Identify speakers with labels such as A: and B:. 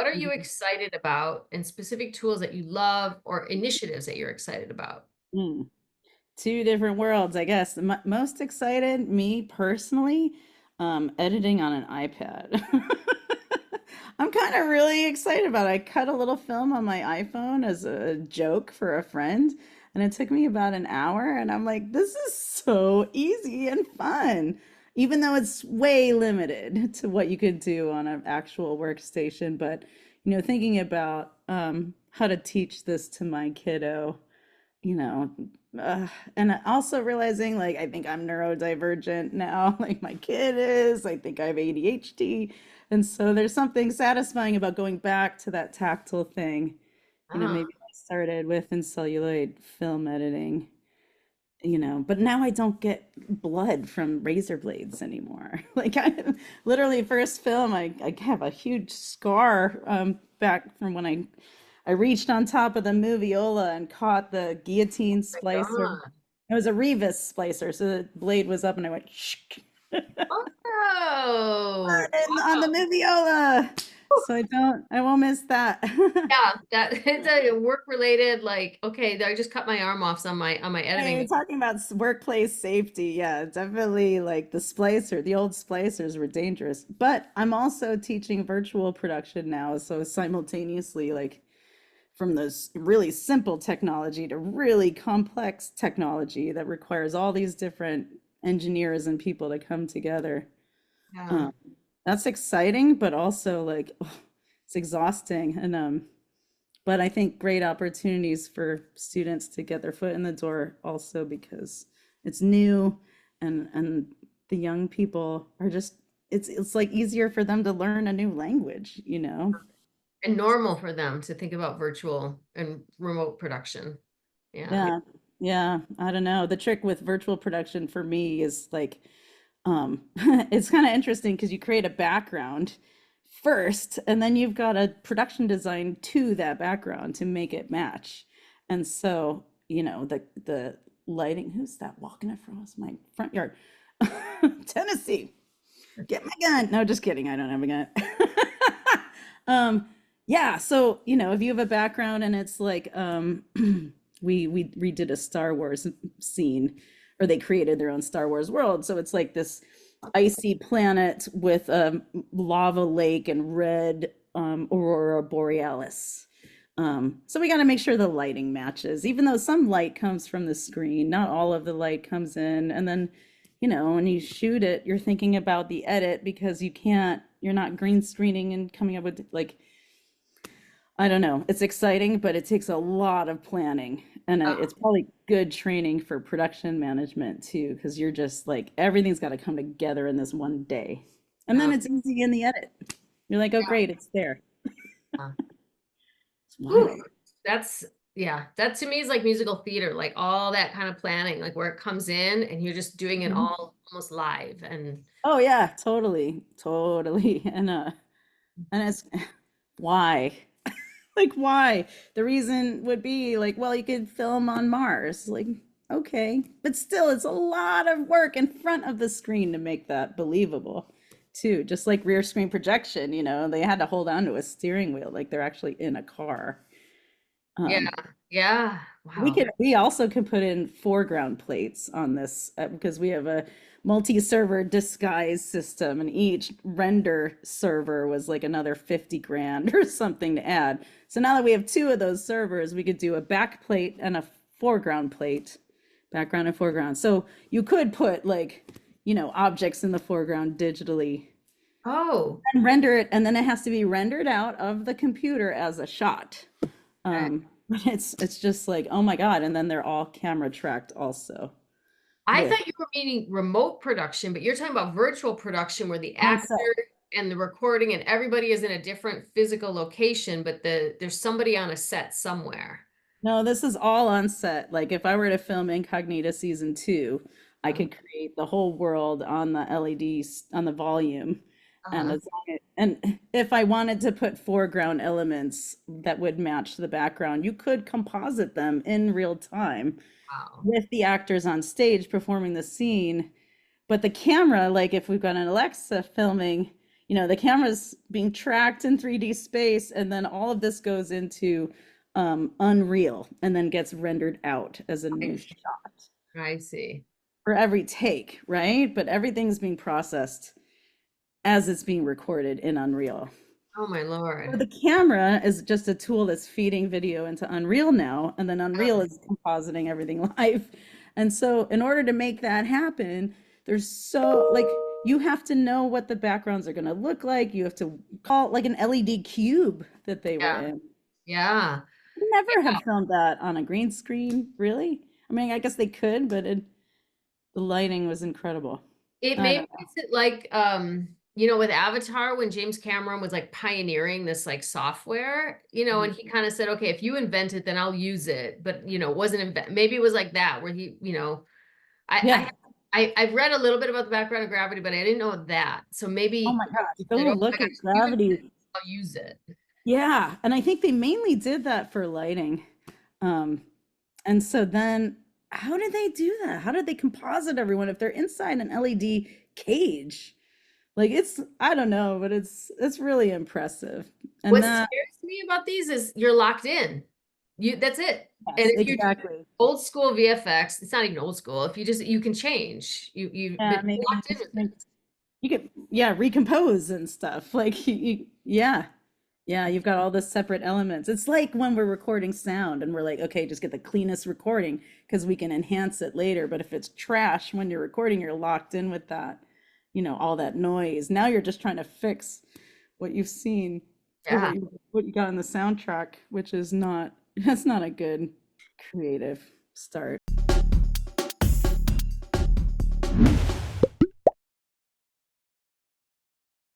A: what are you excited about and specific tools that you love or initiatives that you're excited about?
B: Mm. Two different worlds, I guess. Most excited, me personally, editing on an iPad. I'm kind of really excited about it. I cut a little film on my iPhone as a joke for a friend, and it took me about an hour, and I'm like, this is so easy and fun. Even though it's way limited to what you could do on an actual workstation, but thinking about how to teach this to my kiddo, you know, and also realizing like I think I'm neurodivergent now, like my kid is, I think I have ADHD. And so there's something satisfying about going back to that tactile thing.
A: Ah,
B: Maybe I started with in celluloid film editing, but now I don't get blood from razor blades anymore. Like I literally first film, I have a huge scar back from when I reached on top of the moviola and caught the guillotine
A: my
B: splicer.
A: God.
B: It was a Revis splicer, so the blade was up and I went
A: Oh,
B: on the
A: wow.
B: moviola. So I won't miss that.
A: Yeah, that it's a work related, like, okay, I just cut my arm off on my
B: Hey,
A: editing.
B: you're talking about workplace safety. Yeah, definitely like the old splicers were dangerous. But I'm also teaching virtual production now. So simultaneously, like from this really simple technology to really complex technology that requires all these different engineers and people to come together.
A: Yeah.
B: Um, that's exciting, but also like it's exhausting. And but I think great opportunities for students to get their foot in the door also because it's new and the young people are just it's like easier for them to learn a new language.
A: And normal for them to think about virtual and remote production. Yeah.
B: Yeah. Yeah, I don't know. The trick with virtual production for me is like it's kind of interesting because you create a background first and then you've got a production design to that background to make it match. And so, the lighting, who's that walking across my front yard? Tennessee. Get my gun. No, just kidding. I don't have a gun. Yeah, so, if you have a background and it's like we redid a Star Wars scene, or they created their own Star Wars world. So it's like this icy planet with a lava lake and red aurora borealis. So we got to make sure the lighting matches, even though some light comes from the screen, not all of the light comes in. And then, when you shoot it, you're thinking about the edit because you're not green screening and coming up with like, I don't know. It's exciting, but it takes a lot of planning. And it's probably good training for production management too, because you're just like, everything's got to come together in this one day. And then
A: Yeah.
B: it's easy in the edit. You're like, oh, great, it's there.
A: Yeah.
B: It's
A: Whew.
B: wild.
A: That's yeah, that to me is like musical theater, like all that kind of planning, like where it comes in and you're just doing it
B: Mhm.
A: all almost live. And
B: Oh, yeah, totally. Totally. And it's why? Like, why? The reason would be like, well, you could film on Mars. Like, okay. But still, it's a lot of work in front of the screen to make that believable, too. Just like rear screen projection, they had to hold on to a steering wheel like they're actually in a car.
A: yeah,
B: Um,
A: yeah. Wow.
B: we also could put in foreground plates on this because we have a multi-server disguise system and each render server was like another 50 grand or something to add. So now that we have two of those servers, we could do a back plate and a foreground plate, background and foreground. So you could put like, objects in the foreground digitally
A: Oh,
B: and render it, and then it has to be rendered out of the computer as a shot.
A: okay.
B: But it's just like, oh my God. And then they're all camera tracked also
A: I
B: with
A: thought you were meaning remote production, but you're talking about virtual production where the
B: on set.
A: actor and the recording and everybody is in a different physical location, but there's somebody on a set somewhere.
B: No, this is all on set. Like if I were to film Incognita season two, I could create the whole world on the LEDs on the volume. And
A: Uh-huh.
B: and if I wanted to put foreground elements that would match the background, you could composite them in real time
A: Wow.
B: with the actors on stage performing the scene. But the camera, like if we've got an Alexa filming, the camera's being tracked in 3D space, and then all of this goes into Unreal and then gets rendered out as a
A: I
B: new
A: see.
B: shot
A: I see.
B: for every take, right? But everything's being processed as it's being recorded in Unreal.
A: Oh my
B: So
A: Lord.
B: the camera is just a tool that's feeding video into Unreal now, and then Unreal
A: Oh,
B: is compositing everything live. And so, in order to make that happen, there's so like you have to know what the backgrounds are going to look like. You have to call it like an LED cube that they were
A: yeah.
B: in.
A: Yeah.
B: Never have filmed that on a green screen, really. I mean, I guess they could, but the lighting was incredible.
A: It
B: I
A: maybe
B: don't know.
A: makes it like with Avatar when James Cameron was like pioneering this like software, and he kind of said, okay, if you invent it, then I'll use it. But it wasn't maybe it was like that where I
B: Yeah.
A: I've read a little bit about the background of Gravity, but I didn't know that. So
B: Oh
A: maybe
B: my gosh.
A: he
B: Go
A: said, oh my
B: look
A: gosh,
B: at
A: if you invent it,
B: Gravity.
A: I'll use it.
B: Yeah, and I think they mainly did that for lighting. Um, and so then how did they do that? How did they composite everyone if they're inside an LED cage? Like I don't know, but it's really impressive. And
A: What
B: that
A: scares me about these is you're locked in. That's it. And
B: yes,
A: if you're
B: exactly.
A: old school VFX, it's not even old school. If you can change. But
B: Yeah,
A: you're
B: maybe
A: locked in with it.
B: you could yeah, recompose and stuff. Like yeah. Yeah, you've got all the separate elements. It's like when we're recording sound and we're like, okay, just get the cleanest recording because we can enhance it later. But if it's trash when you're recording, you're locked in with that, all that noise. Now you're just trying to fix what you've seen or
A: Yeah.
B: what you got in the soundtrack, which is not that's not a good creative start.